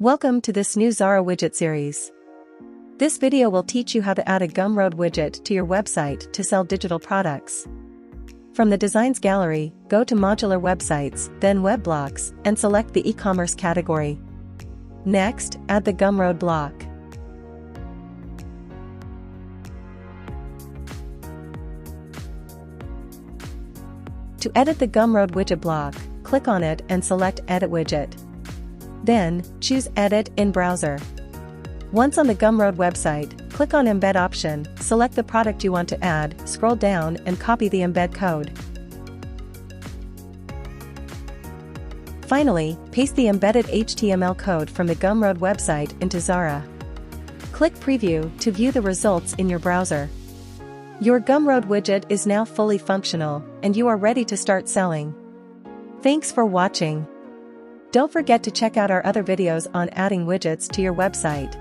Welcome to this new Xara widget series. This video will teach you how to add a Gumroad widget to your website to sell digital products. From the Designs gallery, go to Modular Websites, then Web Blocks, and select the e-commerce category. Next, add the Gumroad block. To edit the Gumroad widget block, click on it and select Edit Widget. Then, choose Edit in Browser. Once on the Gumroad website, click on Embed option, select the product you want to add, scroll down and copy the embed code. Finally, paste the embedded HTML code from the Gumroad website into Xara. Click Preview to view the results in your browser. Your Gumroad widget is now fully functional, and you are ready to start selling. Thanks for watching. Don't forget to check out our other videos on adding widgets to your website.